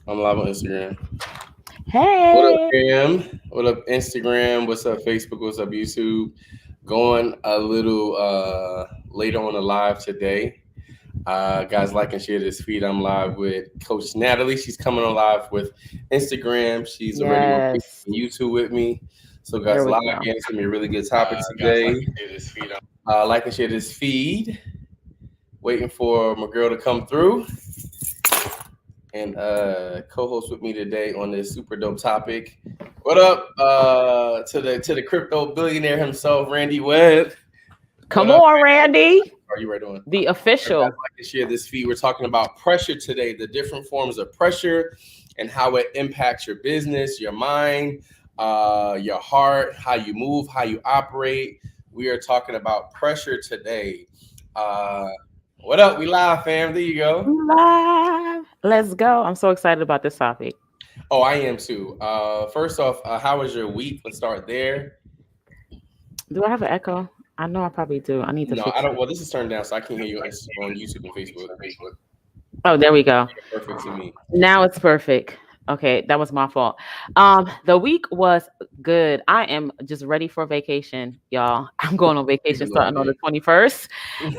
I'm live on Instagram. What up, Hey. fam? What up, Instagram? What's up, Facebook? What's up, YouTube? Going a little later on the live today. Guys, like and share this feed. I'm live with Coach Natalie. She's coming on live with Instagram. She's already on Yes. YouTube with me. So, There guys, we live go. again. It's gonna be a really good topic Guys, like today. to share this feed. Like and share this feed. Waiting for my girl to come through and co-host with me today on this super dope topic. What up to the crypto billionaire himself, Randy Webb? What Come up? on, Randy. How are you right on? The Guys, official. like to share this feed. We're talking about pressure today, the different forms of pressure and how it impacts your business, your mind, your heart, how you move, how you operate. We are talking about pressure today. Uh, what up? We live, fam. There you go. Live. Let's go. I'm so excited about this topic. Oh, I am too. First off, how was your week? Let's start there. Do I have an echo? I know I probably do. I need to No, I fix don't. it. Well, this is turned down, so I can't hear you on YouTube and Facebook. Oh, there we go. Perfect to me. Now it's perfect. Okay, that was my fault. The week was good. I am just ready for vacation, y'all. I'm going on Give vacation it a little starting on the bit. 21st.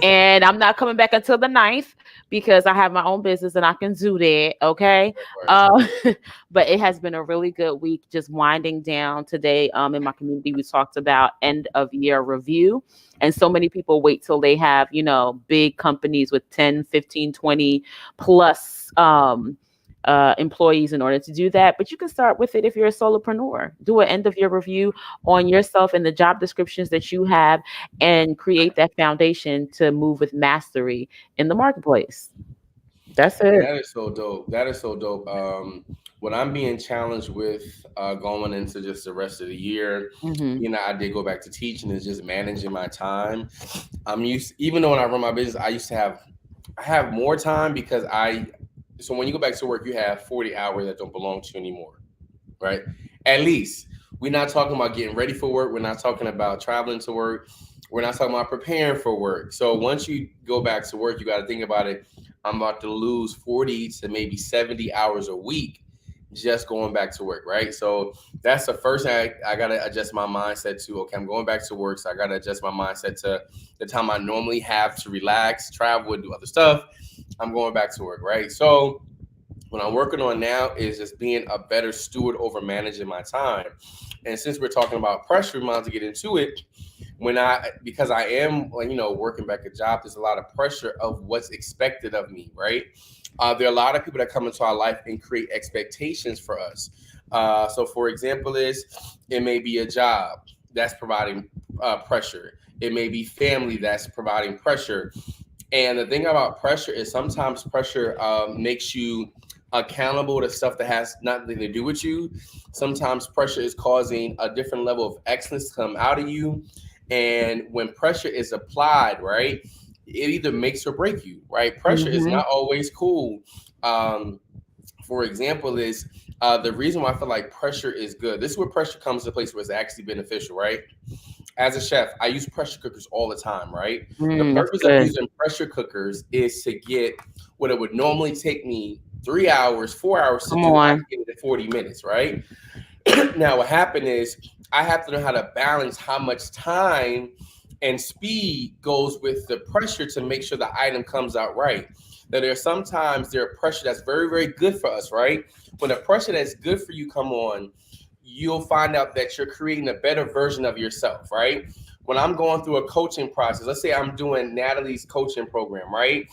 And I'm not coming back until the 9th because I have my own business and I can do that. Okay. Right. Uh, but it has been a really good week, just winding down today. In my community, we talked about end of year review. And so many people wait till they have, big companies with 10, 15, 20 plus employees in order to do that. But you can start with it if you're a solopreneur. Do an end of year review on yourself and the job descriptions that you have and create that foundation to move with mastery in the marketplace. That's it. That is so dope. That is so dope. What I'm being challenged with going into just the rest of the year, Hmm. I did go back to teaching is just managing my time. I'm used, even though when I run my business, I have more time because so when you go back to work, you have 40 hours that don't belong to you anymore, right? At least we're not talking about getting ready for work. We're not talking about traveling to work. We're not talking about preparing for work. So once you go back to work, you got to think about it. I'm about to lose 40 to maybe 70 hours a week just going back to work, right? So that's the first thing I got to adjust my mindset to. Okay, I'm going back to work. So I got to adjust my mindset to the time I normally have to relax, travel, and do other stuff. I'm going back to work, right? So what I'm working on now is just being a better steward over managing my time. And since we're talking about pressure, we might as well get into it. Because I am, like, working back a job, there's a lot of pressure of what's expected of me, right? There are a lot of people that come into our life and create expectations for us. So, for example, it may be a job that's providing pressure. It may be family that's providing pressure. And the thing about pressure is sometimes pressure makes you accountable to stuff that has nothing to do with you. Sometimes pressure is causing a different level of excellence to come out of you. And when pressure is applied, right, it either makes or break you, right? Pressure is Hmm. not always cool. Um, for example, is the reason why I feel like pressure is good. This is where pressure comes to a place where it's actually beneficial, right? As a chef, I use pressure cookers all the time, right? The That's purpose of good. using pressure cookers is to get what it would normally take me 3 hours, 4 hours to Come do, I on. can get it in 40 minutes, right? Now, what happened is I have to know how to balance how much time and speed goes with the pressure to make sure the item comes out right. Now, there are pressure that's very, very good for us, right? When the pressure that's good for you come on, you'll find out that you're creating a better version of yourself, right? When I'm going through a coaching process, let's say I'm doing Natalie's coaching program, right?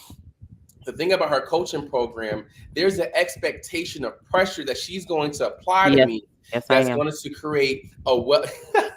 The thing about her coaching program, there's an expectation of pressure that she's going to apply to Yes. me Yes, I that's am. going to create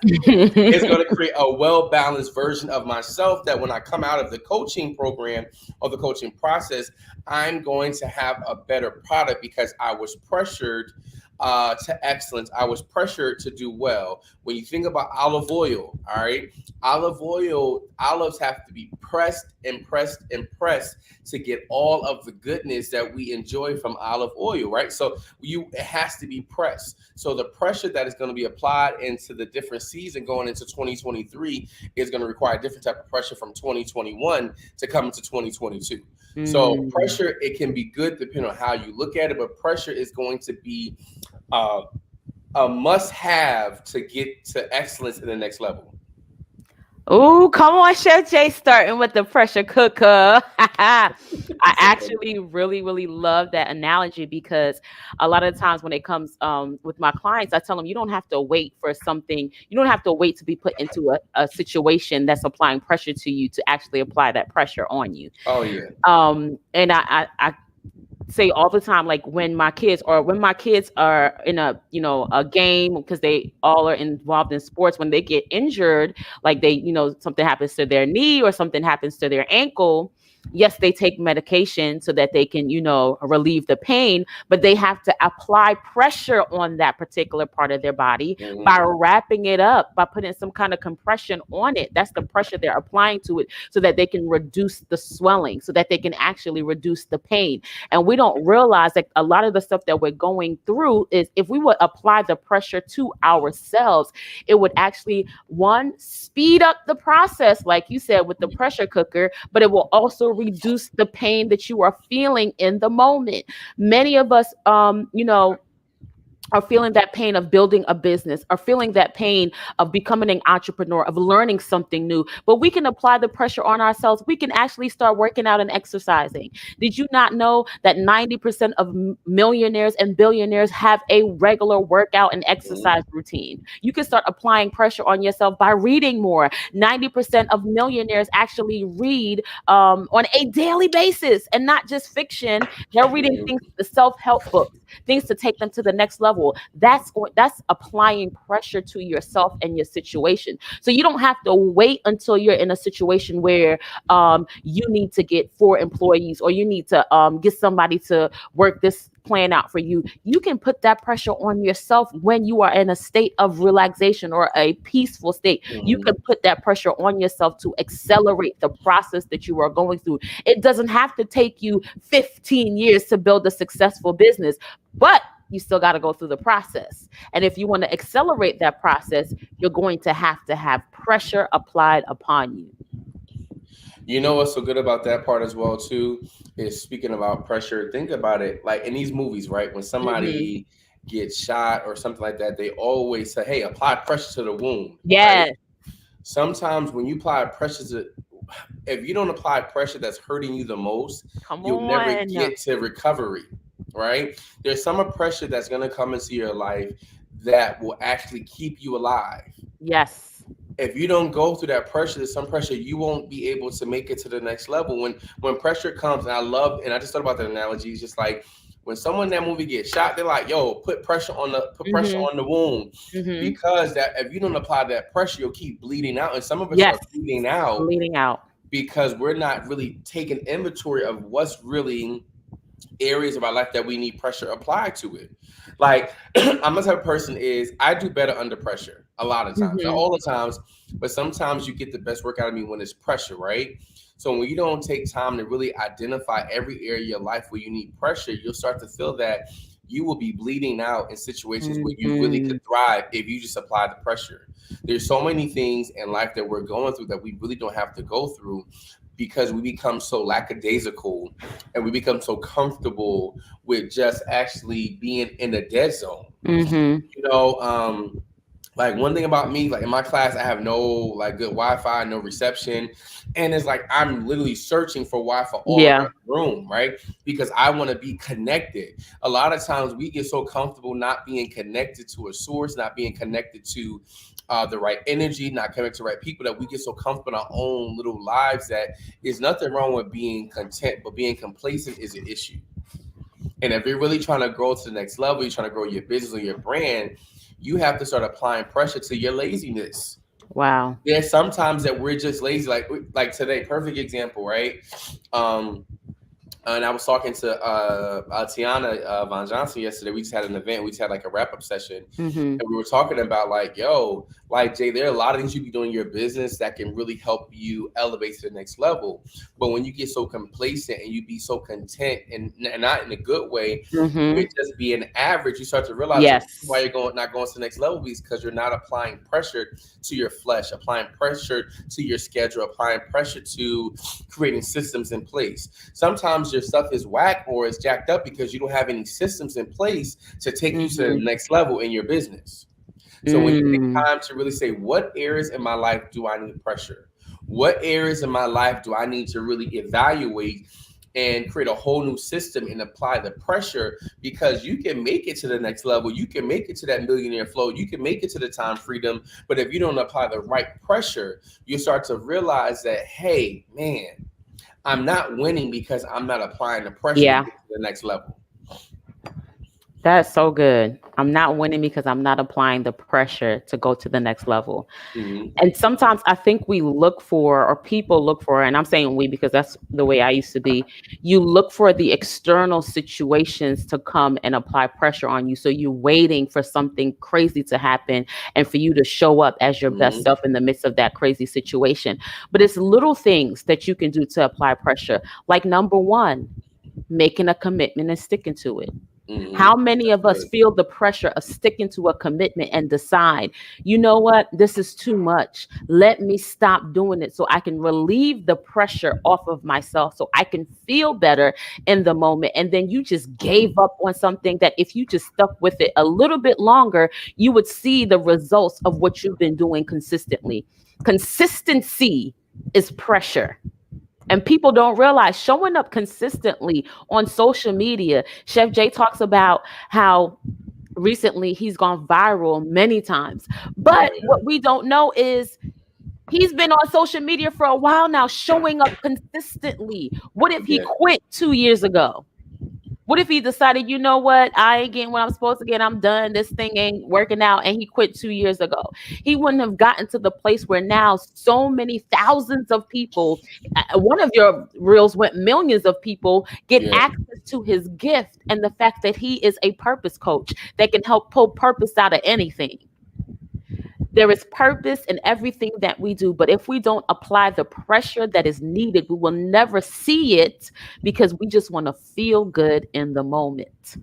it's going to create a well balanced version of myself that when I come out of the coaching program or the coaching process, I'm going to have a better product because I was pressured to excellence. I was pressured to do well. When you think about olive oil, all right, olives have to be pressed and pressed and pressed to get all of the goodness that we enjoy from olive oil, right? So it has to be pressed. So the pressure that is going to be applied into the different season going into 2023 is going to require a different type of pressure from 2021 to come into 2022. So Mm. pressure, it can be good depending on how you look at it, but pressure is going to be uh, a must-have to get to excellence in the next level. Oh, come on, Chef J, starting with the pressure cooker. I So funny. actually really love that analogy because a lot of times when it comes with my clients, I tell them you don't have to wait for something, you don't have to wait to be put into a situation that's applying pressure to you to actually apply that pressure on you. Oh yeah. And I say all the time, like when my kids are in a, a game, because they all are involved in sports, when they get injured, like they, something happens to their knee or something happens to their ankle, yes, they take medication so that they can, relieve the pain, but they have to apply pressure on that particular part of their body by Mhm. wrapping it up, by putting some kind of compression on it. That's the pressure they're applying to it so that they can reduce the swelling, so that they can actually reduce the pain. And we don't realize that a lot of the stuff that we're going through is, if we would apply the pressure to ourselves, it would actually, one, speed up the process, like you said, with the pressure cooker, but it will also reduce the pain that you are feeling in the moment. Many of us, are feeling that pain of building a business, are feeling that pain of becoming an entrepreneur, of learning something new. But we can apply the pressure on ourselves. We can actually start working out and exercising. Did you not know that 90% of millionaires and billionaires have a regular workout and Mhm. exercise routine? You can start applying pressure on yourself by reading more. 90% of millionaires actually read on a daily basis, and not just fiction. They're reading Mhm. things, the self-help books, things to take them to the next level. That's applying pressure to yourself and your situation. So you don't have to wait until you're in a situation where you need to get 4 employees, or you need to get somebody to work this plan out for you. You can put that pressure on yourself when you are in a state of relaxation or a peaceful state. You Mhm. can put that pressure on yourself to accelerate the process that you are going through. It doesn't have to take you 15 years to build a successful business, but you still got to go through the process. And if you want to accelerate that process, you're going to have pressure applied upon you. You know what's so good about that part as well too is, speaking about pressure. Think about it, like in these movies, right? When Hmm. somebody gets shot or something like that, they always say, "Hey, apply pressure to the wound." Right? Yes. Sometimes when you apply pressure to, if you don't apply pressure that's hurting you the most, Come you'll never on. get to recovery. Right? There's some pressure that's gonna come into your life that will actually keep you alive. Yes. If you don't go through that pressure, there's some pressure, you won't be able to make it to the next level. When pressure comes, and I love, and I just thought about that analogy, it's just like when someone in that movie gets shot, they're like, yo, put pressure Hmm. on the wound. Hmm. Because that, if you don't apply that pressure, you'll keep bleeding out. And some of us Yes. are bleeding out Bleeding out. because we're not really taking inventory of what's really areas of our life that we need pressure applied to it. Like I'm the type of person is, I do better under pressure a lot of times, not Hmm. all the times, but sometimes you get the best work out of me when it's pressure, right? So when you don't take time to really identify every area of your life where you need pressure, you'll start to feel that you will be bleeding out in situations where you really Hmm. could thrive if you just apply the pressure. There's so many things in life that we're going through that we really don't have to go through, because we become so lackadaisical and we become so comfortable with just actually being in the dead zone. Hmm. You know, like one thing about me, like in my class, I have no like good Wi-Fi, no reception, and it's like I'm literally searching for Wi-Fi all Yeah. around the room, right? Because I want to be connected. A lot of times we get so comfortable not being connected to a source, not being connected to the right energy, not connected to the right people, that we get so comfortable in our own little lives that there's nothing wrong with being content, but being complacent is an issue. And if you're really trying to grow to the next level, you're trying to grow your business or your brand, you have to start applying pressure to your laziness. Wow. There's sometimes that we're just lazy, like today, perfect example, right? Um, And I was talking to Tiana Von Johnson yesterday. We just had an event. We just had like a wrap up session, Mm-hmm. and we were talking about like, yo, like Jay, there are a lot of things you be doing in your business that can really help you elevate to the next level. But when you get so complacent and you be so content and not in a good way Mm-hmm. with just being average, you start to realize the reason why Yes. you're going not going to the next level is because you're not applying pressure to your flesh, applying pressure to your schedule, applying pressure to creating systems in place. Sometimes your stuff is whack or is jacked up because you don't have any systems in place to take you to the Mm-hmm. next level in your business. So when you take Mm. time to really say, what areas in my life do I need pressure? What areas in my life do I need to really evaluate and create a whole new system and apply the pressure? Because you can make it to the next level. You can make it to that millionaire flow. You can make it to the time freedom. But if you don't apply the right pressure, you start to realize that, hey, man, I'm not winning because I'm not applying the pressure to Yeah. get to the next level. That's so good. I'm not winning because I'm not applying the pressure to go to the next level. Mm-hmm. And sometimes I think we look for, or people look for, and I'm saying we because that's the way I used to be. You look for the external situations to come and apply pressure on you. So you're waiting for something crazy to happen and for you to show up as your best Mm-hmm. self in the midst of that crazy situation. But it's little things that you can do to apply pressure. Like number one, making a commitment and sticking to it. Mm-hmm. How many That's of us good. feel the pressure of sticking to a commitment and decide, you know what, this is too much. Let me stop doing it so I can relieve the pressure off of myself so I can feel better in the moment. And then you just gave up on something that if you just stuck with it a little bit longer, you would see the results of what you've been doing consistently. Consistency is pressure. And people don't realize showing up consistently on social media. Chef J talks about how recently he's gone viral many times. Oh But yeah. what we don't know is he's been on social media for a while now, showing up consistently. What if he Yeah. quit 2 years ago? What if he decided, you know what, I ain't getting what I'm supposed to get, I'm done, this thing ain't working out, and he quit 2 years ago? He wouldn't have gotten to the place where now so many thousands of people, one of your reels went millions of people, get Yeah. access to his gift and the fact that he is a purpose coach that can help pull purpose out of anything. There is purpose in everything that we do, but if we don't apply the pressure that is needed, we will never see it because we just want to feel good in the moment.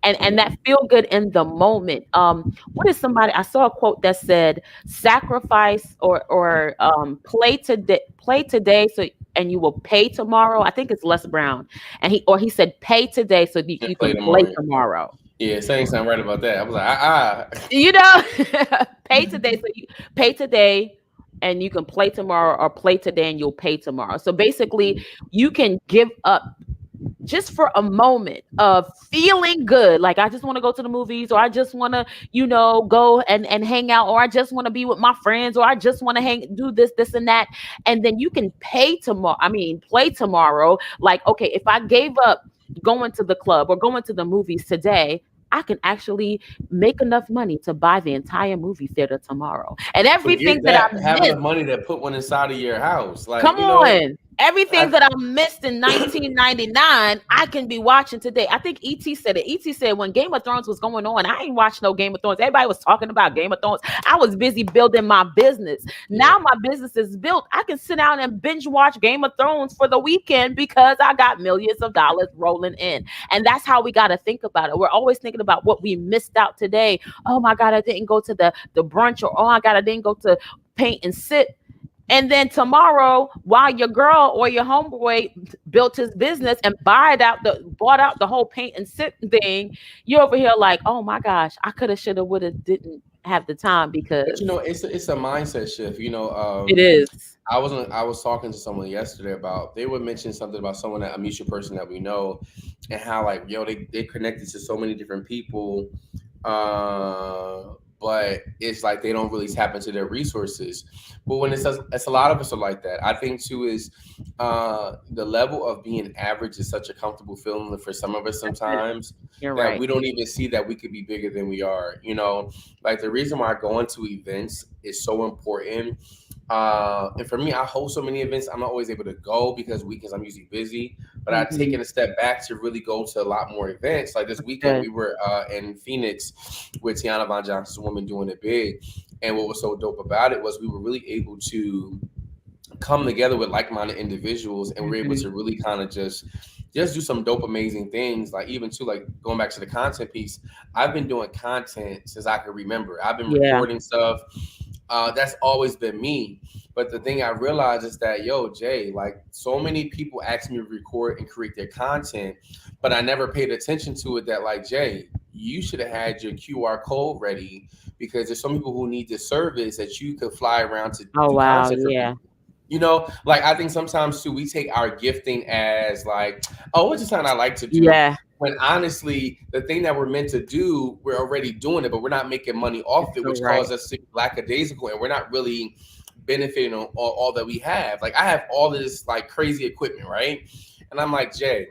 And that Mm-hmm. feel good in the moment. What is somebody I saw a quote that said sacrifice or play today so and you will pay tomorrow. I think it's Les Brown. And he said pay today so that And you play can play tomorrow. tomorrow. Yeah, saying something right about that. I was like, You know, pay today so you pay today and you can play tomorrow, or play today and you'll pay tomorrow. So basically you can give up just for a moment of feeling good, like I just want to go to the movies, or I just want to, go and hang out, or I just want to be with my friends, or I just want to do this and that. And then you can pay tomorrow, play tomorrow. Like, okay, if I gave up going to the club or going to the movies today, I can actually make enough money to buy the entire movie theater tomorrow. And forget everything that I that. Having the missed. money to put one inside of your house. Come Like, on. Everything I, that I missed in 1999, I can be watching today. I think ET said it. ET said when Game of Thrones was going on, I ain't watched no Game of Thrones. Everybody was talking about Game of Thrones. I was busy building my business. yeah. Now my business is built. I can sit down and binge watch Game of Thrones for the weekend because I got millions of dollars rolling in. And that's how we got to think about it. We're always thinking about what we missed out today. Oh my God, I didn't go to the brunch, or oh my God, I didn't go to paint and sit. And then tomorrow, while your girl or your homeboy built his business and bought out the whole paint and sit thing, you're over here like, oh my gosh, I could have, should have, would have, didn't have the time But because it's a mindset shift. it is. I was talking to someone yesterday about they would mention something about someone that a mutual person that we know, and how like they connected to so many different people, but it's like they don't really tap into their resources. But when it's a lot of us are like that. I think too is the level of being average is such a comfortable feeling for some of us That's it. sometimes You're that right. we don't even see that we could be bigger than we are. Like the reason why going to events is so important And for me, I host so many events. I'm not always able to go because weekends I'm usually busy. But I've Mm-hmm. taken a step back to really go to a lot more events. Like this That's weekend, good. we were in Phoenix with Tiana Von Johnson's Woman Doing It Big. And what was so dope about it was we were really able to come together with like-minded individuals, and we're able Mm-hmm. to really kind of just do some dope amazing things. Like even too, like going back to the content piece, I've been doing content since I can remember. I've been Yeah. recording stuff. That's always been me. But the thing I realized is that, yo, Jay, like so many people ask me to record and create their content, but I never paid attention to it. That like, Jay, you should have had your QR code ready, because there's some people who need this service that you could fly around to Oh do wow. content for Yeah. people. Like I think sometimes too, we take our gifting as like, oh, it's just something I like to do. Yeah. When honestly, the thing that we're meant to do, we're already doing it, but we're not making money off It's it, so which right. causes us to be lackadaisical, and we're not really benefiting on all that we have. Like I have all this like crazy equipment, right? And I'm like, Jay,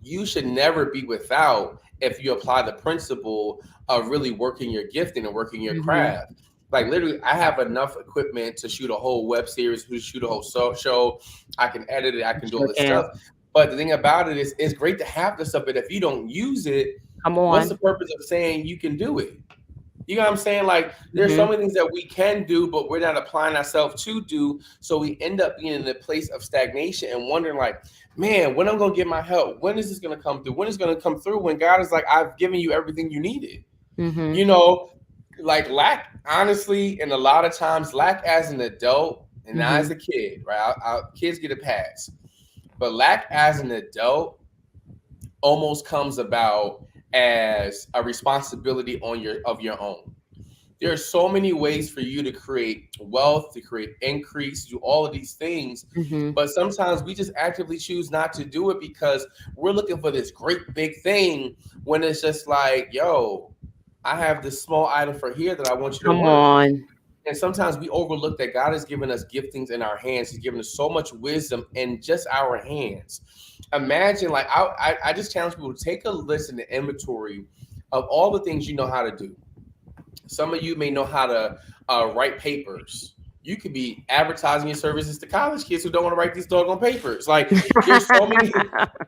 you should never be without if you apply the principle of really working your gifting and working your Mm-hmm. craft. Like literally, I have enough equipment to shoot a whole web series, to shoot a whole show. I can edit it, I can do all Sure this can. stuff. But the thing about it is, it's great to have this stuff, but if you don't use it, Come what's the on. purpose of saying you can do it? You know what I'm saying? Like there's so Mm-hmm. many things that we can do, but we're not applying ourselves to do. So we end up being in a place of stagnation and wondering, like, man, when I'm gonna get my help? When is this gonna come through? When is it gonna come through? When God is like, I've given you everything you needed. Mm-hmm. You know, like lack, honestly, and a lot of times lack as an adult and not Mm-hmm. as a kid, right? Kids get a pass, but lack as an adult almost comes about as a responsibility on your own. There are so many ways for you to create wealth, to create increase, do all of these things. Mm-hmm. But sometimes we just actively choose not to do it because we're looking for this great big thing, when it's just like, yo, I have this small item for here that I want you to Come work. on. And sometimes we overlook that God has given us giftings in our hands. He's given us so much wisdom in just our hands. Imagine, like, I just challenge people to take a list and an inventory of all the things you know how to do. Some of you may know how to write papers. You could be advertising your services to college kids who don't want to write these doggone papers. Like there's so many,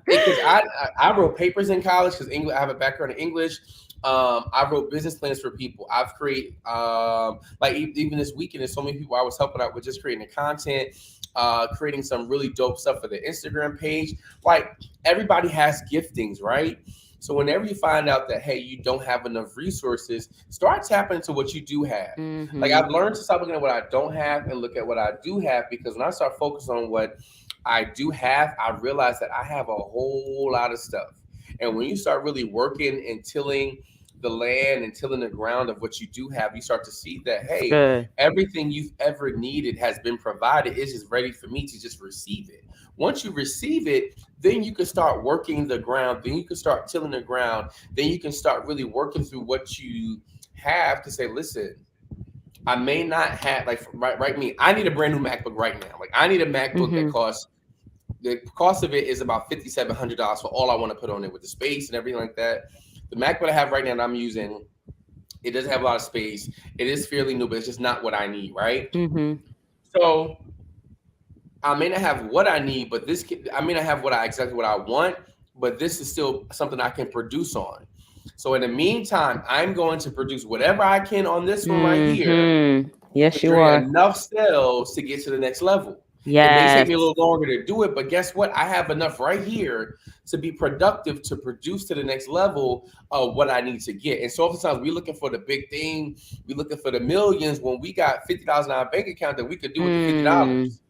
because I wrote papers in college because English. I have a background in English. I wrote business plans for people. I've created like even this weekend, there's so many people I was helping out with just creating the content, creating some really dope stuff for the Instagram page. Like everybody has giftings, right? So whenever you find out that, hey, you don't have enough resources, start tapping into what you do have. Like Mm-hmm. I've learned to stop looking at what I don't have and look at what I do have, because when I start focusing on what I do have, I realize that I have a whole lot of stuff. And when you start really working and tilling the land and tilling the ground of what you do have, you start to see that, It's hey, good. everything you've ever needed has been provided. It's just ready for me to just receive it. Once you receive it, then you can start working the ground. Then you can start tilling the ground. Then you can start really working through what you have to say, listen, I may not have, like, right me. I need a brand new MacBook right now. Like I need a MacBook that Mm-hmm. costs, the cost of it is about $5,700 for all I want to put on it with the space and everything like that. The MacBook I have right now that I'm using, it doesn't have a lot of space. It is fairly new, but it's just not what I need, right? Mm-hmm. So I may not have what I need, but I may not have exactly what I want, but this is still something I can produce on. So in the meantime, I'm going to produce whatever I can on this one right here Mm-hmm. to Yes, you generate are. enough sales to get to the next level. It may take Yes. me a little longer to do it, but guess what? I have enough right here to be productive to produce to the next level of what I need to get. And so oftentimes we're looking for the big thing, we're looking for the millions when we got $50,000 in our bank account that we could do with the Mm. $50.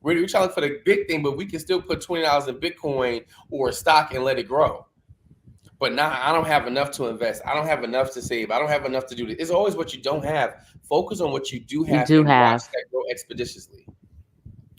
We're trying for the big thing, but we can still put $20 in Bitcoin or stock and let it grow. But now I don't have enough to invest. I don't have enough to save. I don't have enough to do this. It's always what you don't have. Focus on what you do You have do and watch have. that grow expeditiously.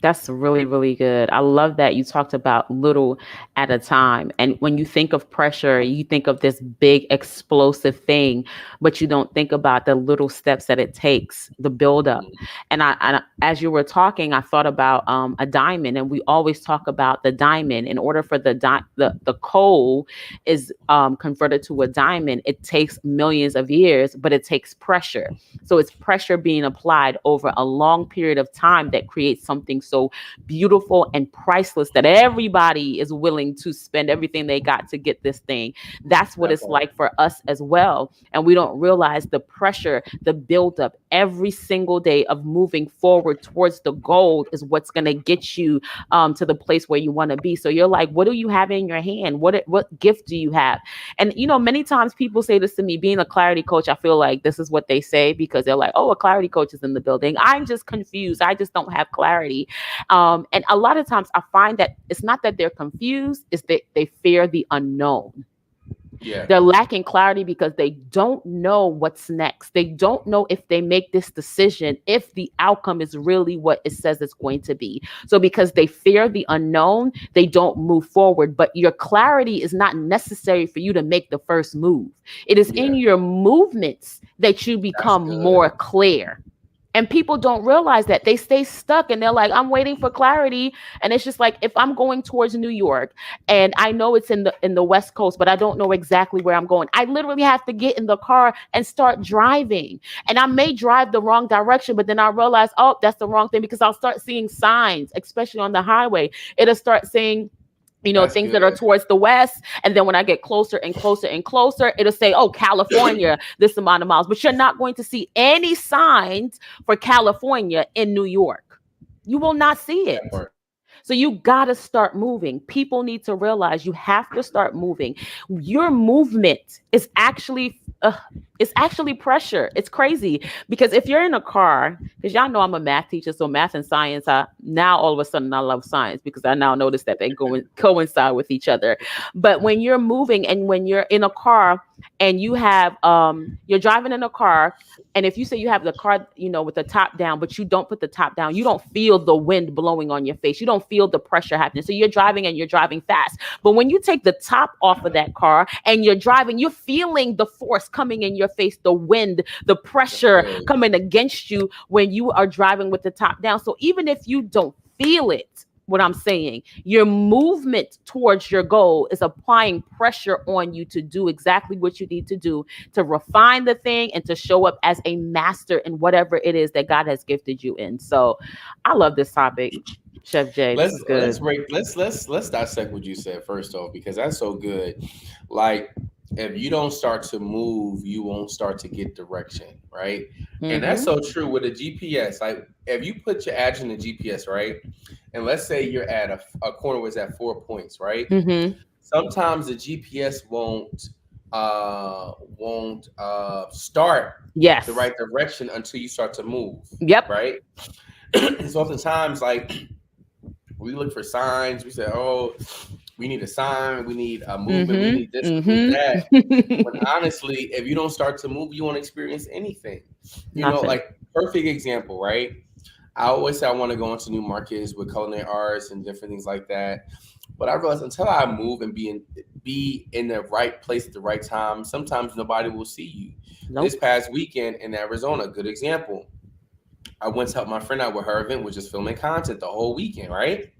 That's really, really good. I love that you talked about little at a time. And when you think of pressure, you think of this big explosive thing, but you don't think about the little steps that it takes, the buildup. Mhm. And as you were talking, I thought about a diamond, and we always talk about the diamond. In order for the coal is converted to a diamond, it takes millions of years, but it takes pressure. So it's pressure being applied over a long period of time that creates something so beautiful and priceless that everybody is willing to spend everything they got to get this thing. That's what That it's part. like for us as well. And we don't realize the pressure, the buildup every single day of moving forward towards the goal is what's going to get you to the place where you want to be. So you're like, what do you have in your hand? What gift do you have? And many times people say this to me, being a clarity coach, I feel like this is what they say because they're like, oh, a clarity coach is in the building. I'm just confused. I just don't have clarity. And a lot of times I find that it's not that they're confused, it's that they fear the unknown. Yeah, They're lacking clarity because they don't know what's next. They don't know if they make this decision, if the outcome is really what it says it's going to be. So, because they fear the unknown, they don't move forward. But your clarity is not necessary for you to make the first move. It is in yeah, your movements that you that's become more good. clear. And people don't realize that they stay stuck and they're like, I'm waiting for clarity. And it's just like, if I'm going towards New York and I know it's in the West Coast, but I don't know exactly where I'm going, I literally have to get in the car and start driving. And I may drive the wrong direction, but then I realize, oh, that's the wrong thing, because I'll start seeing signs, especially on the highway. It'll start saying, That's things that are good. towards the west. And then when I get closer and closer and closer, it'll say, oh, California, this amount of miles. But you're not going to see any signs for California in New York. You will not see That it. part. So you got to start moving. People need to realize you have to start moving. Your movement is actually it's actually pressure. It's crazy because if you're in a car, because y'all know I'm a math teacher, so math and science, I now all of a sudden I love science because I now notice that they coincide with each other. But when you're moving and when you're in a car and you're driving in a car, and if you say you have the car, with the top down, but you don't put the top down, you don't feel the wind blowing on your face. You don't feel the pressure happening. So you're driving and you're driving fast. But when you take the top off of that car and you're driving, you're feeling the force coming in your face, the wind, the That's pressure good. coming against you when you are driving with the top down. So even if you don't feel it, what I'm saying, your movement towards your goal is applying pressure on you to do exactly what you need to do to refine the thing and to show up as a master in whatever it is that God has gifted you in. So I love this topic, Chef J. This is Let's good. break. Let's dissect what you said first off because that's so good. Like if you don't start to move, you won't start to get direction, right? And that's Mm-hmm. so true with a GPS. Like if you put your address in the GPS, right? And let's say you're at a corner was at 4 points, right? Mm-hmm. Sometimes the GPS won't start the Yes. right direction until you start to move, Yep. right? So oftentimes like we look for signs. We say, "Oh, we need a sign. We need a movement. We need Mm-hmm. this. We need that." When Mm-hmm. honestly, if you don't start to move, you won't experience anything. Nothing. Like perfect example, right? I always say I want to go into new markets with culinary arts and different things like that. But I realized until I move and be in the right place at the right time, sometimes nobody will see you. This Nope. past weekend in Arizona, good example. I went to help my friend out with her event, which is filming content the whole weekend, right?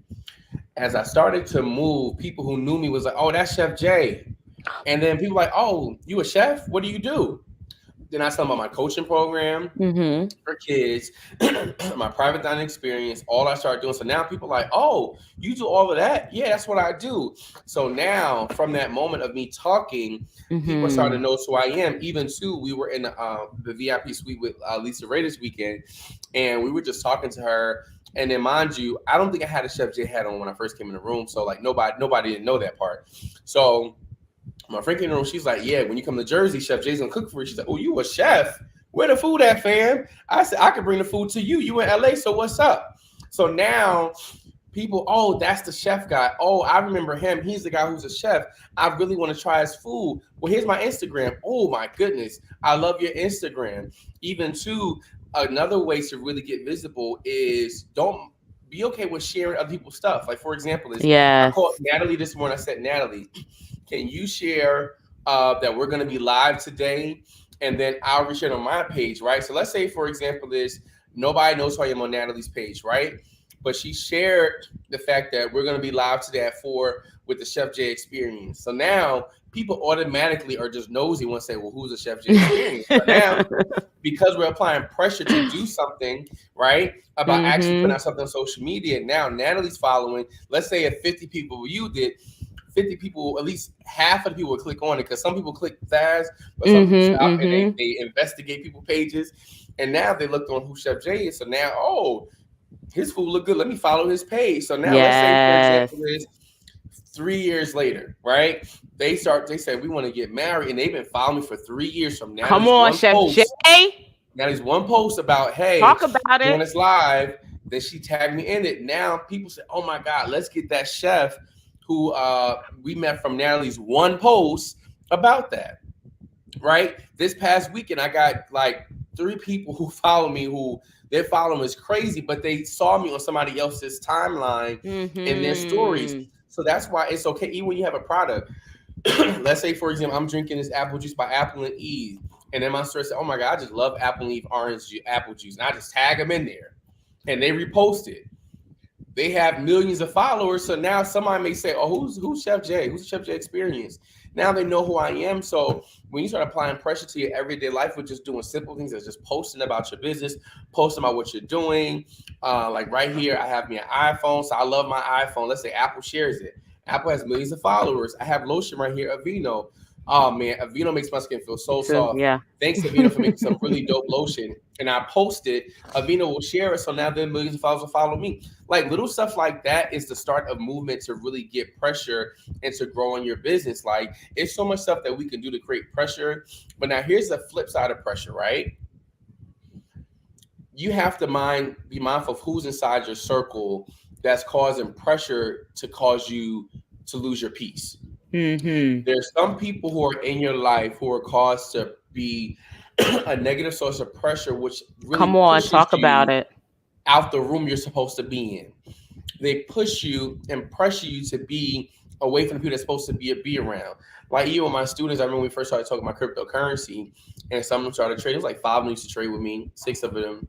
As I started to move, people who knew me was like, "Oh, that's Chef J," and then people like, "Oh, you a chef? What do you do?" Then I tell them about my coaching program Mm-hmm. for kids, my private dining experience, all I started doing. So now people are like, "Oh, you do all of that? Yeah, that's what I do." So now, from that moment of me talking, people are starting Mm-hmm. to know who I am. Even too, we were in the VIP suite with Lisa Ray this weekend, and we were just talking to her. And then, mind you, I don't think I had a Chef J hat on when I first came in the room, so like nobody didn't know that part. So my friend came in the room. She's like, "Yeah, when you come to Jersey, Chef J's gonna cook for you." She's like, "Oh, you a chef? Where the food at, fam?" I said, "I can bring the food to you. You in LA, so what's up?" So now people, oh, that's the chef guy. Oh, I remember him. He's the guy who's a chef. I really want to try his food. Well, here's my Instagram. Oh my goodness, I love your Instagram. Even too, another way to really get visible is be okay with sharing other people's stuff. Like for example, is I Yes. called Natalie this morning. I said, Natalie, can you share that we're going to be live today, and then I'll reshare it on my page, right? So let's say, for example, is nobody knows who I am on Natalie's page, right? But she shared the fact that we're going to be live today at 4 with the Chef J experience. So now people automatically are just nosy and say, well, who's the Chef J experience? So now because we're applying pressure to do something, right? About actually putting out something on social media. Now Natalie's following. Let's say if 50 people viewed it, 50 people, at least half of the people would click on it because some people click fast, but some people stop and they investigate people pages. And now they looked on who Chef J is. So now, oh, his food look good. Let me follow his page. So now let's say, for Yes. example, is 3 years later, right? They said we want to get married, and they've been following me for 3 years from Come Natalie's on, one Chef J. post. Natalie's one post about, hey, Talk about doing it. this live, then she tagged me in it. Now people say, oh my God, let's get that chef who we met from Natalie's one post about that. Right? This past weekend, I got like 3 people who follow me who their following is crazy, but they saw me on somebody else's timeline in their stories. So that's why it's okay, even when you have a product. Let's say, for example, I'm drinking this apple juice by Apple and Eve, and then my story said, "Oh my God, I just love Apple and Eve orange juice, apple juice," and I just tag them in there, and they repost it. They have millions of followers, so now somebody may say, "Oh, who's Chef J? Who's Chef J Experience?" Now they know who I am. So when you start applying pressure to your everyday life with just doing simple things, as just posting about your business, posting about what you're doing, like right here, I have me an iPhone, so I love my iPhone. Let's say Apple shares it. Apple has millions of followers. I have lotion right here, Aveeno. Oh man, Aveeno makes my skin feel so soft. Yeah. Thanks, Aveeno, for making some really dope lotion. And I post it. Aveeno will share it, so now then millions of followers will follow me. Like little stuff like that is the start of movement to really get pressure and to grow in your business. Like it's so much stuff that we can do to create pressure. But now here's the flip side of pressure, right? You have to be mindful of who's inside your circle that's causing pressure to cause you to lose your peace. There's some people who are in your life who are caused to be a negative source of pressure, which really Come on, pushes talk about you it. out the room you're supposed to be in. They push you and pressure you to be away from the people that's supposed to be around. Like even with my students, I remember when we first started talking about cryptocurrency, and some of them started trading. It was like 5 of them used to trade with me, 6 of them.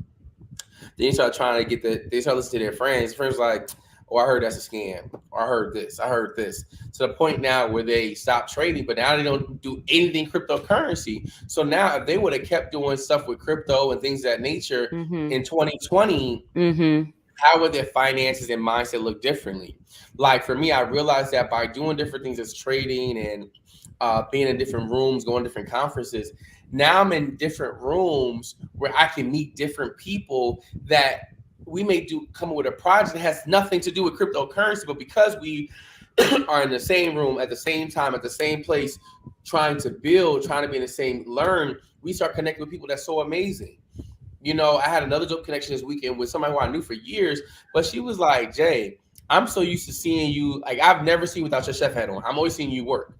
Then they started trying to they started listening to their friends. Friends like, oh, I heard that's a scam. Or I heard this. I heard this. To the point now where they stopped trading, but now they don't do anything cryptocurrency. So now if they would have kept doing stuff with crypto and things of that nature in 2020, how would their finances and mindset look differently? Like for me, I realized that by doing different things as trading and being in different rooms, going to different conferences, now I'm in different rooms where I can meet different people that we may come up with a project that has nothing to do with cryptocurrency, but because we are in the same room at the same time, at the same place, trying to build, trying to be in the same learn, we start connecting with people that's so amazing. You know, I had another dope connection this weekend with somebody who I knew for years, but she was like, Jay, I'm so used to seeing you. Like, I've never seen you without your chef hat on. I'm always seeing you work.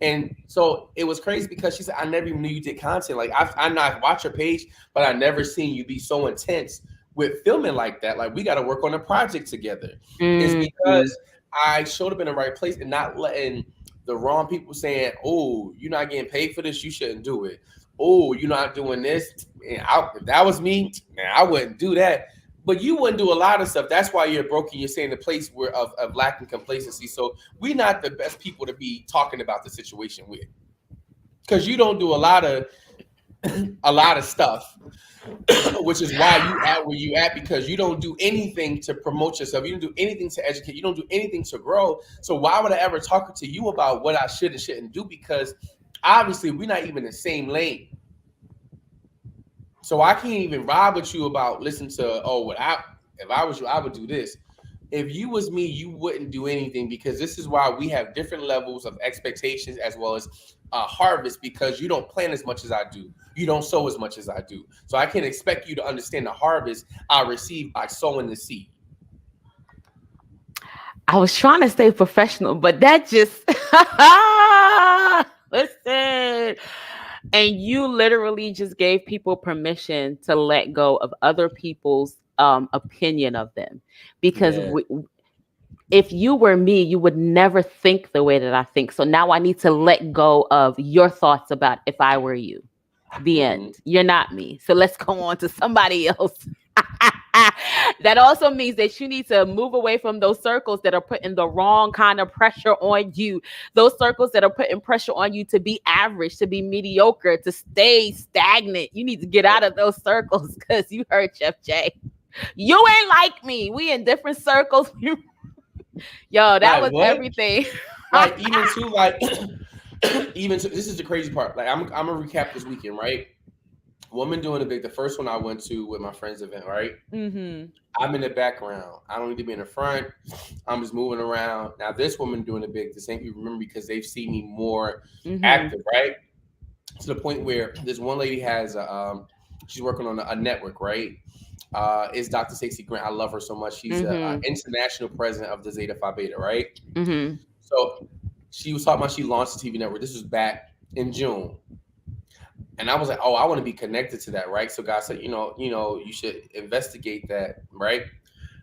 And so it was crazy because she said, I never even knew you did content. Like, I not watch your page, but I never seen you be so intense with filming like that. Like, we got to work on a project together. It's because I showed up in the right place and not letting the wrong people saying, oh, you're not getting paid for this, you shouldn't do it. Oh, you're not doing this. And if that was me, man, I wouldn't do that. But you wouldn't do a lot of stuff. That's why you're broken. You're saying the place where of lacking complacency. So we're not the best people to be talking about the situation with, because you don't do a lot of stuff, which is why you at where you at, because you don't do anything to promote yourself. You don't do anything to educate. You don't do anything to grow. So why would I ever talk to you about what I should and shouldn't do? Because obviously we're not even in the same lane. So I can't even ride with you about listen to, oh, if I was you, I would do this. If you was me, you wouldn't do anything, because this is why we have different levels of expectations as well as harvest, because you don't plant as much as I do. You don't sow as much as I do. So I can't expect you to understand the harvest I receive by sowing the seed. I was trying to stay professional, but that just listen. And you literally just gave people permission to let go of other people's opinion of them, because Yeah. if you were me, you would never think the way that I think. So now I need to let go of your thoughts about if I were you. The Hmm. end. You're not me. So let's go on to somebody else. That also means that you need to move away from those circles that are putting the wrong kind of pressure on you. Those circles that are putting pressure on you to be average, to be mediocre, to stay stagnant. You need to get out of those circles, because you heard Chef J. You ain't like me. We in different circles. Yo, that Like was what? everything. Like even to like even to this is the crazy part. Like I'm gonna recap this weekend, right? Woman doing the big. The first one I went to with my friends event, right? Mm-hmm. I'm in the background. I don't need to be in the front. I'm just moving around. Now this woman doing the big. The same people remember because they've seen me more Mm-hmm. active, right? To the point where this one lady has she's working on a network, right? Is Dr. Stacey Grant. I love her so much. She's a Mm-hmm. international president of the Zeta Phi Beta, right? Mm-hmm. So she was talking about she launched the TV network. This was back in June. And I was like, oh, I want to be connected to that, right? So God said, you should investigate that, right?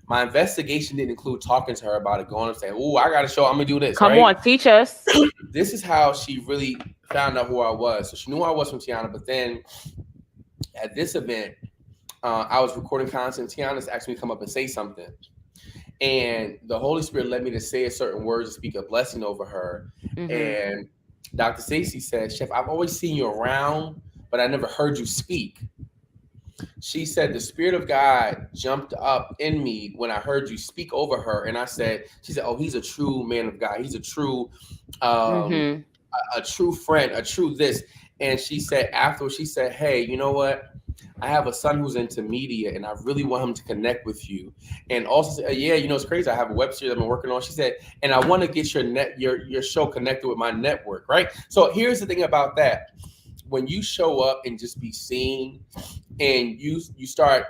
My investigation didn't include talking to her about it, going and saying, oh, I got to show, I'm going to do this, Come right? on, teach us. This is how she really found out who I was. So she knew who I was from Tiana, but then at this event, I was recording content. Tiana's asked me to come up and say something. And the Holy Spirit led me to say a certain word to speak a blessing over her. Mm-hmm. And Dr. Stacey said, Chef, I've always seen you around, but I never heard you speak. She said, the Spirit of God jumped up in me when I heard you speak over her. And I said, she said, oh, he's a true man of God. He's um, Mm-hmm. a true friend, a true this. And she said, afterwards, she said, hey, you know what? I have a son who's into media and I really want him to connect with you. And also, yeah, it's crazy. I have a web series I've been working on. She said, and I want to get your show connected with my network, right? So here's the thing about that. When you show up and just be seen and you start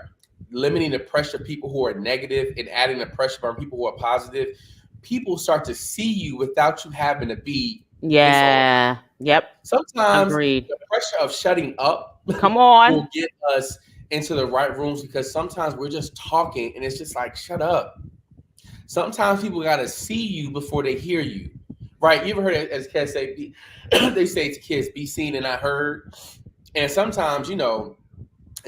limiting the pressure of people who are negative and adding the pressure on people who are positive, people start to see you without you having to be this all. Yeah. Yep. Sometimes Agreed. the pressure of shutting up Come on. will get us into the right rooms because sometimes we're just talking and it's just like, shut up. Sometimes people got to see you before they hear you, right? You ever heard as kids say, they say to kids, be seen and not heard. And sometimes, in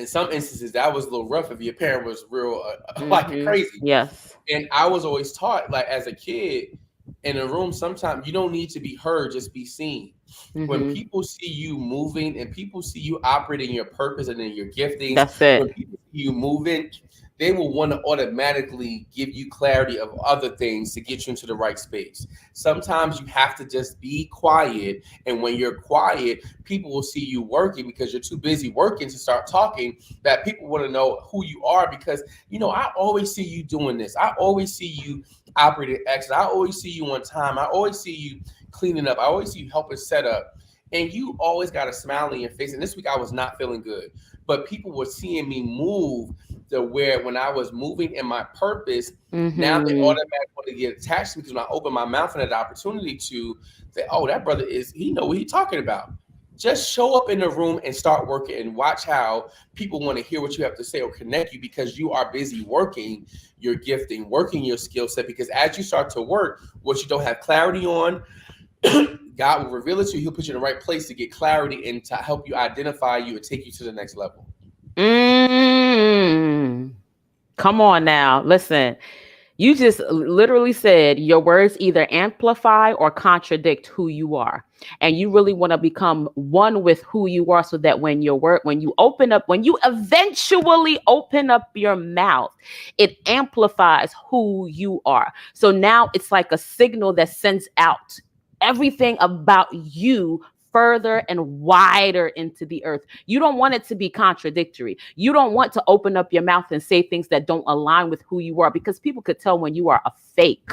some instances, that was a little rough if your parent was real like Mm-hmm. crazy. Yes. And I was always taught, like as a kid in a room, sometimes you don't need to be heard, just be seen. When Mm-hmm. people see you moving and people see you operating your purpose and in your giftings, That's when it. people see you moving, they will want to automatically give you clarity of other things to get you into the right space. Sometimes you have to just be quiet. And when you're quiet, people will see you working because you're too busy working to start talking, that people want to know who you are because, I always see you doing this. I always see you operating excellent. I always see you on time. I always see you cleaning up. I always see you helping set up. And you always got a smile on your face. And this week I was not feeling good. But people were seeing me move to where when I was moving in my purpose, now they Mm-hmm. automatically want to get attached to me because when I open my mouth and had the opportunity to say, oh, that brother he know what he's talking about. Just show up in the room and start working and watch how people want to hear what you have to say or connect you because you are busy working your gifting, working your skill set. Because as you start to work, what you don't have clarity on, God will reveal it to you. He'll put you in the right place to get clarity and to help you identify you and take you to the next level. Mm. Come on now. Listen, you just literally said your words either amplify or contradict who you are. And you really want to become one with who you are so that when you eventually open up your mouth, it amplifies who you are. So now it's like a signal that sends out everything about you further and wider into the earth. You don't want it to be contradictory. You don't want to open up your mouth and say things that don't align with who you are because people could tell when you are a fake.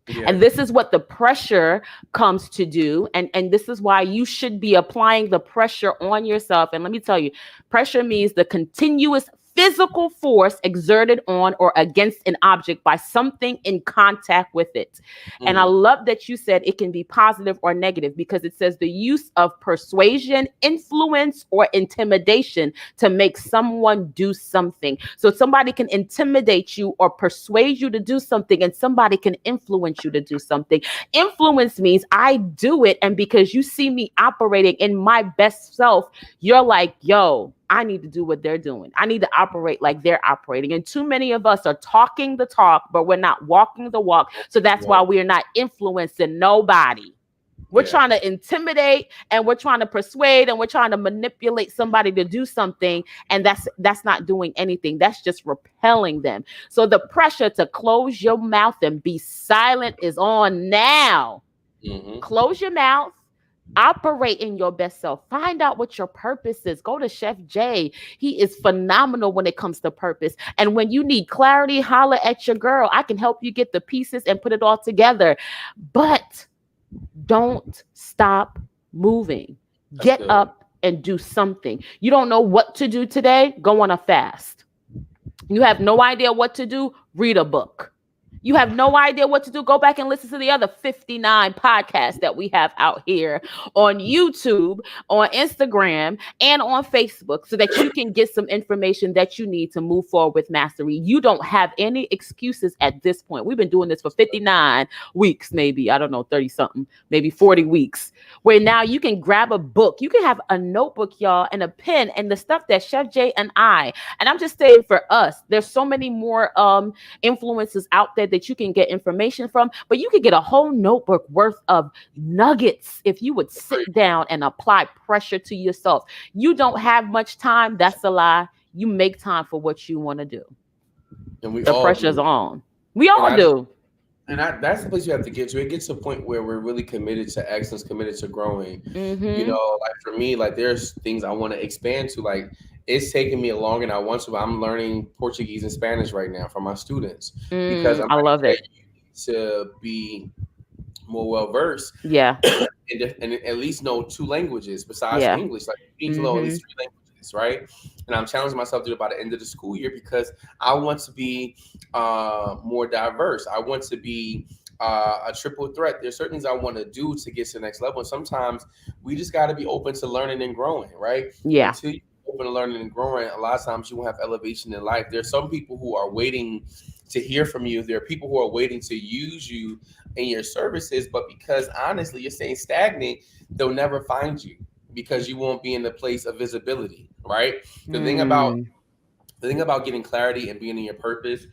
Yeah. And this is what the pressure comes to do. And this is why you should be applying the pressure on yourself. And let me tell you, pressure means the continuous physical force exerted on or against an object by something in contact with it. And I Mm, love that you said it can be positive or negative, because it says the use of persuasion, influence, or intimidation to make someone do something. So somebody can intimidate you or persuade you to do something, and somebody can influence you to do something. Influence means I do it, and because you see me operating in my best self, you're like, yo, I need to do what they're doing. I need to operate like they're operating. And too many of us are talking the talk, but we're not walking the walk. So that's why well, we're not influencing nobody. We're yeah. trying to intimidate, and we're trying to persuade, and we're trying to manipulate somebody to do something, and that's not doing anything. That's just repelling them. So the pressure to close your mouth and be silent is on now. Hmm. Close your mouth. Operate in your best self. Find out what your purpose is. Go to Chef J. He is phenomenal when it comes to purpose. And when you need clarity, holler at your girl. I can help you get the pieces and put it all together. But don't stop moving. That's Get good. up and do something. You don't know what to do today? Go on a fast. You have no idea what to do? Read a book. You have no idea what to do? Go back and listen to the other 59 podcasts that we have out here on YouTube, on Instagram, and on Facebook, so that you can get some information that you need to move forward with mastery. You don't have any excuses at this point. We've been doing this for 59 weeks, maybe, I don't know, 30 something, maybe 40 weeks, where now you can grab a book. You can have a notebook, y'all, and a pen, and the stuff that Chef J and I'm just saying for us, there's so many more influences out there that you can get information from, but you could get a whole notebook worth of nuggets if you would sit down and apply pressure to yourself. You don't have much time. That's a lie. You make time for what you want to do. And we The all pressure's do. on. We And all I do. that's the place you have to get to. It gets to a point where we're really committed to excellence, committed to growing. You Mm-hmm. know, like for me, like there's things I want to expand to. Like it's taking me longer than I want to. But I'm learning Portuguese and Spanish right now for my students because I'm I like, love yeah, it. you need to be more well versed Yeah. and at least know two languages besides Yeah. English. Like you need to know at Mm-hmm. least three languages, right? And I'm challenging myself to do it by the end of the school year because I want to be more diverse. I want to be a triple threat. There's certain things I want to do to get to the next level. And sometimes we just got to be open to learning and growing, right? Yeah. Until you're open to learning and growing, a lot of times you won't have elevation in life. There's some people who are waiting to hear from you. There are people who are waiting to use you in your services, but because honestly you're staying stagnant, they'll never find you because you won't be in the place of visibility, right? The thing about Mm. the thing about getting clarity and being in your purpose,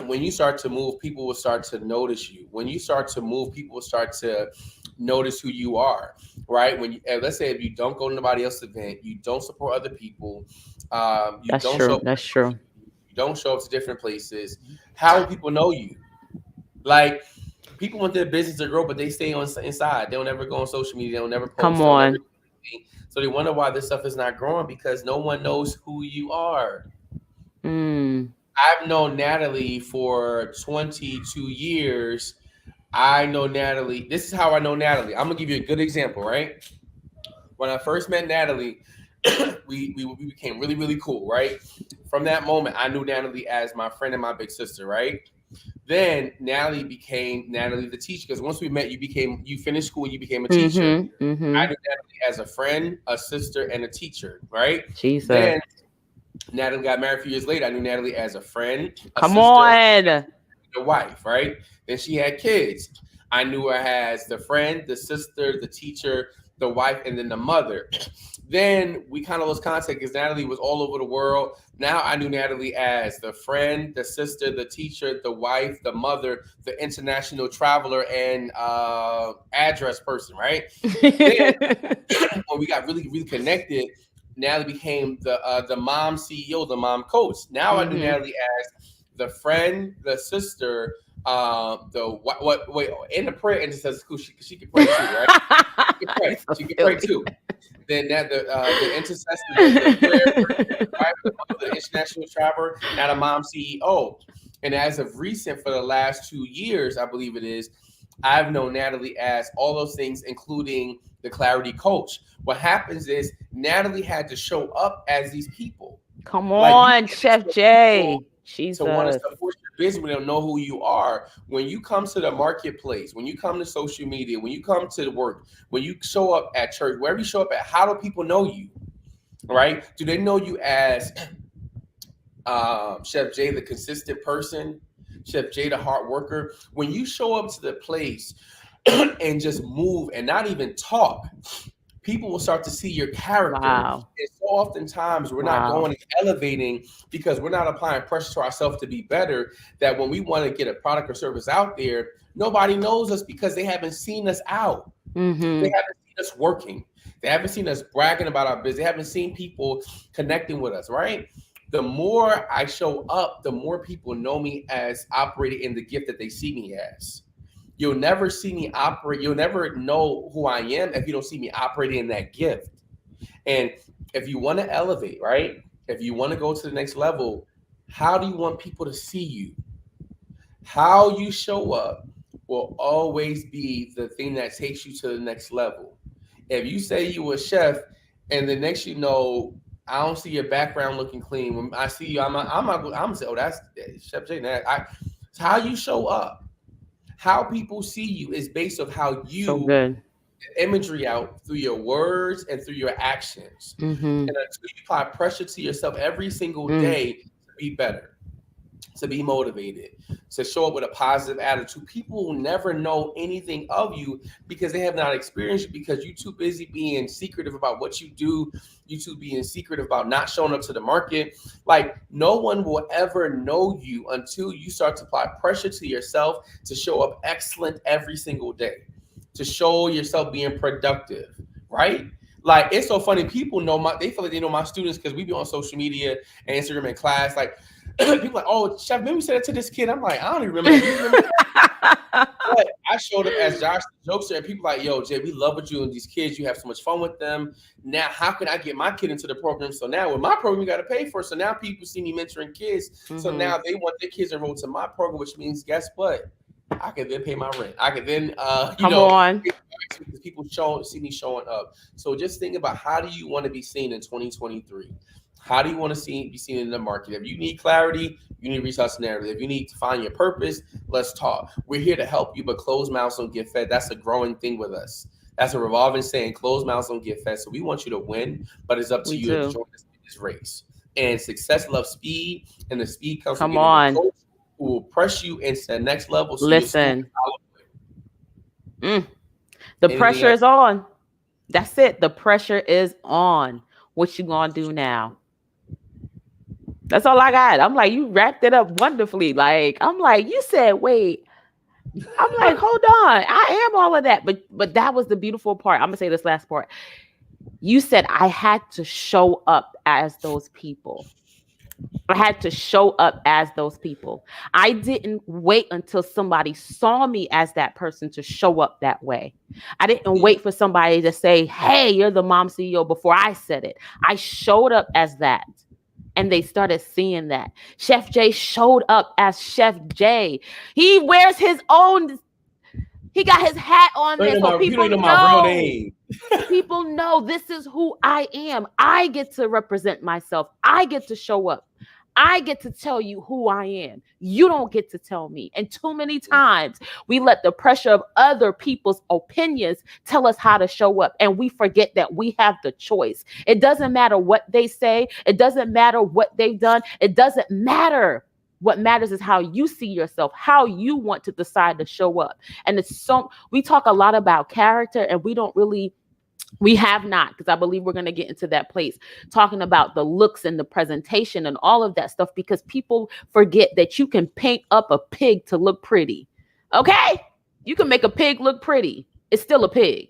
when you start to move, people will start to notice you. When you start to move, people will start to notice who you are, right? When you, let's say if you don't go to nobody else's event, you don't support other people, you That's don't show true. up, That's true. you don't show up to different places. How will people know you? Like people want their business to grow, but they stay on inside. They'll never go on social media. They'll never Come post. They'll never on. do anything. So they wonder why this stuff is not growing because no one knows who you are. Mm. I've known Natalie for 22 years. I know Natalie. This is how I know Natalie. I'm gonna give you a good example, right? When I first met Natalie, we became really, really cool, right? From that moment, I knew Natalie as my friend and my big sister, right? Then Natalie became Natalie the teacher because once we met, you finished school, you became a teacher. Mm-hmm. I Mm-hmm. knew Natalie as a friend, a sister, and a teacher, right? Jesus. Then Natalie got married a few years later. I knew Natalie as a friend, a Come sister, on. the wife, right? Then she had kids. I knew her as the friend, the sister, the teacher, the wife, and then the mother. Then we kind of lost contact because Natalie was all over the world. Now I knew Natalie as the friend, the sister, the teacher, the wife, the mother, the international traveler, and address person, right? Then when we got really, really connected, Natalie became the mom CEO, the mom coach. Now I knew Mm-hmm. Natalie as the friend, the sister, the what wait in the prayer intercessor school. She could pray too, right? She could pray. You so She could pray silly. too. Then that the intercessor, the prayer person, the wife, the mother, the international traveler, now the mom CEO. And as of recent, for the last 2 years, I believe it is, I've known Natalie as all those things, including the clarity coach. What happens is Natalie had to show up as these people. Come Like you on, can't Chef expect people J. to want to Jesus. support your business when they don't know who you are. When you come to the marketplace, when you come to social media, when you come to work, when you show up at church, wherever you show up at, how do people know you? Right? Do they know you as Chef J, the consistent person? Chef J, the hard worker? When you show up to the place and just move and not even talk, people will start to see your character. Wow. And so oftentimes we're not Wow. going and elevating because we're not applying pressure to ourselves to be better. That when we want to get a product or service out there, nobody knows us because they haven't seen us out. They Mm-hmm. haven't seen us working. They haven't seen us bragging about our business. They haven't seen people connecting with us, right? The more I show up, the more people know me as operating in the gift that they see me as. You'll never see me operate. You'll never know who I am if you don't see me operating in that gift. And if you want to elevate, right? If you want to go to the next level, how do you want people to see you? How you show up will always be the thing that takes you to the next level. If you say you a chef and the next you know, I don't see your background looking clean. When I see you, I'm say, oh, that's Chef J. It's how you show up. How people see you is based on how So you good. imagery out through your words and through your actions. Mm-hmm. And until you apply pressure to yourself every single Mm. day to be better, to be motivated, to show up with a positive attitude, people will never know anything of you because they have not experienced you because you're too busy being secretive about what you do. You too being secretive about not showing up to the market. Like no one will ever know you until you start to apply pressure to yourself to show up excellent every single day, to show yourself being productive, right? Like it's so funny. People know they feel like they know my students because we be on social media and Instagram in class. Like people like, oh, Chef, maybe you said that to this kid. I'm like, I don't even remember that. You remember that? But I showed up as Josh the jokester, and people like, yo, Jay, we love what you and these kids. You have so much fun with them. Now, how can I get my kid into the program? So now with my program, you got to pay for it. So now people see me mentoring kids. So Mm-hmm. now they want their kids enrolled to my program, which means guess what? I can then pay my rent. I can then, Come on. because people see me showing up. So just think about how do you want to be seen in 2023? How do you want to be seen in the market? If you need clarity, you need to reach out to narrative. If you need to find your purpose, let's talk. We're here to help you, but closed mouths don't get fed. That's a growing thing with us. That's a revolving saying. Closed mouths don't get fed. So we want you to win, but it's up to We you to do. join us in this race. And success loves speed, and the speed comes from Come getting a on. coach who will press you into the next level so you're smooth. Listen. Mm. The Anything pressure else? is on. That's it. The pressure is on. What you gonna do now? That's all I got. I'm like, you wrapped it up wonderfully. Like, I'm like, you said, wait. I'm like, hold on. I am all of that. But that was the beautiful part. I'm gonna say this last part. You said I had to show up as those people. I had to show up as those people. I didn't wait until somebody saw me as that person to show up that way. I didn't Yeah. wait for somebody to say, hey, you're the mom CEO before I said it. I showed up as that. And they started seeing that. Chef J showed up as Chef J. He wears his own, he got his hat on there so You don't people know my real know. name. People know this is who I am. I get to represent myself. I get to show up. I get to tell you who I am. You don't get to tell me. And too many times we let the pressure of other people's opinions tell us how to show up. And we forget that we have the choice. It doesn't matter what they say. It doesn't matter what they've done. It doesn't matter. What matters is how you see yourself, how you want to decide to show up. And we talk a lot about character and we have not, because I believe we're going to get into that place talking about the looks and the presentation and all of that stuff, because people forget that you can paint up a pig to look pretty. Okay? You can make a pig look pretty. It's still a pig.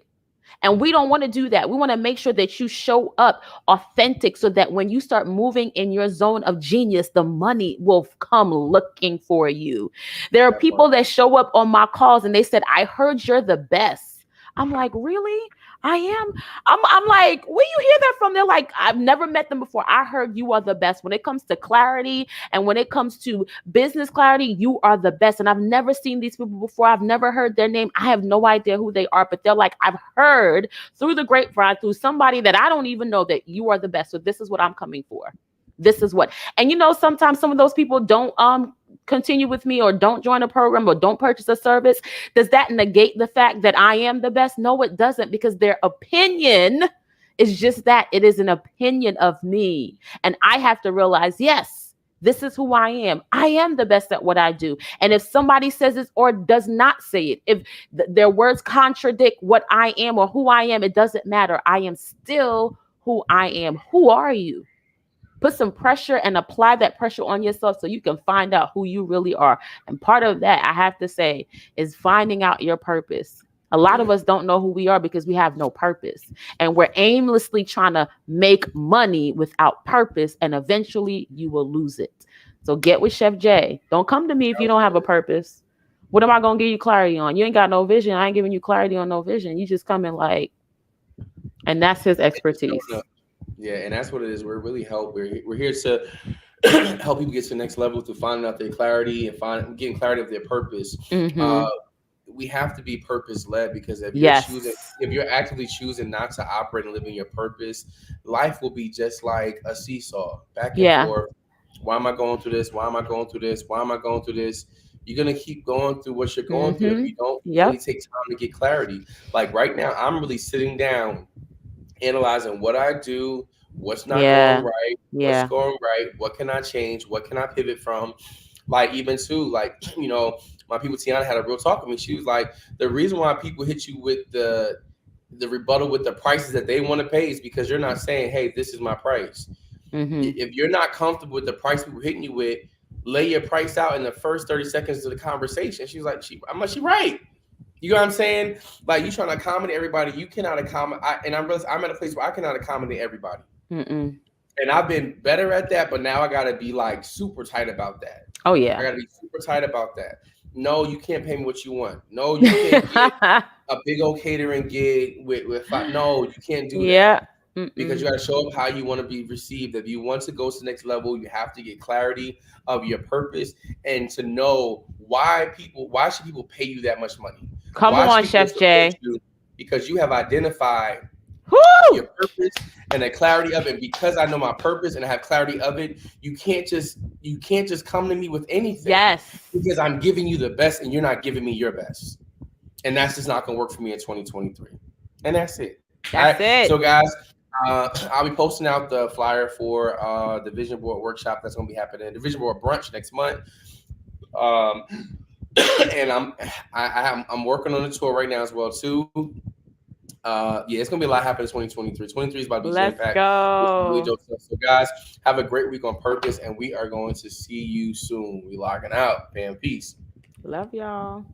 And we don't want to do that. We want to make sure that you show up authentic so that when you start moving in your zone of genius, the money will come looking for you. There are people that show up on my calls and they said, I heard you're the best. I'm like, really? I am. I'm like, where you hear that from? They're like, I've never met them before. I heard you are the best. When it comes to clarity and when it comes to business clarity, you are the best. And I've never seen these people before. I've never heard their name. I have no idea who they are, but they're like, I've heard through the grapevine, through somebody that I don't even know, that you are the best. So this is what I'm coming for. this is what. And sometimes some of those people don't continue with me or don't join a program or don't purchase a service. Does that negate the fact that I am the best? No, it doesn't, because their opinion is just that. It is an opinion of me. And I have to realize, yes, this is who I am. I am the best at what I do. And if somebody says it or does not say it, if their words contradict what I am or who I am, it doesn't matter. I am still who I am. Who are you? Put some pressure and apply that pressure on yourself so you can find out who you really are. And part of that, I have to say, is finding out your purpose. A lot of us don't know who we are because we have no purpose. And we're aimlessly trying to make money without purpose. And eventually you will lose it. So get with Chef J. Don't come to me if you don't have a purpose. What am I going to give you clarity on? You ain't got no vision. I ain't giving you clarity on no vision. You just come in and that's his expertise. Yeah, and that's what it is. We're really we're here to help people get to the next level through finding out their clarity and getting clarity of their purpose. Mm-hmm. We have to be purpose led, because if you're actively choosing not to operate and live in your purpose, life will be just like a seesaw, back and forth. Why am I going through this? Why am I going through this? Why am I going through this? You're going to keep going through what you're going through if you don't really take time to get clarity. Like right now, I'm really sitting down, analyzing what I do, what's not going right, what's going right, what can I change, what can I pivot from. Like even too, like, my people, Tiana had a real talk with me. She was like, the reason why people hit you with the rebuttal with the prices that they want to pay is because you're not saying, hey, this is my price. Mm-hmm. If you're not comfortable with the price people hitting you with, lay your price out in the first 30 seconds of the conversation. She's like, she right. You know what I'm saying? Like, you trying to accommodate everybody. You cannot accommodate. I'm at a place where I cannot accommodate everybody. Mm-mm. And I've been better at that, but now I got to be like super tight about that. Oh, yeah. I got to be super tight about that. No, you can't pay me what you want. No, you can't get a big old catering gig with five. No, you can't do that. Because you got to show up how you want to be received. If you want to go to the next level, you have to get clarity of your purpose and to know why should people pay you that much money? Come on, Chef J. Because you have identified your purpose and the clarity of it. Because I know my purpose and I have clarity of it, you can't just come to me with anything. Yes. Because I'm giving you the best and you're not giving me your best. And that's just not going to work for me in 2023. And that's it. That's it. So guys, I'll be posting out the flyer for the Vision Board workshop that's going to be happening, the Vision Board brunch next month. And I'm working on the tour right now as well too. It's gonna be a lot happening in 2023. 2023 is about to be Let's go. Really dope stuff. So guys, have a great week on purpose, and we are going to see you soon. We logging out. Fam, peace. Love y'all.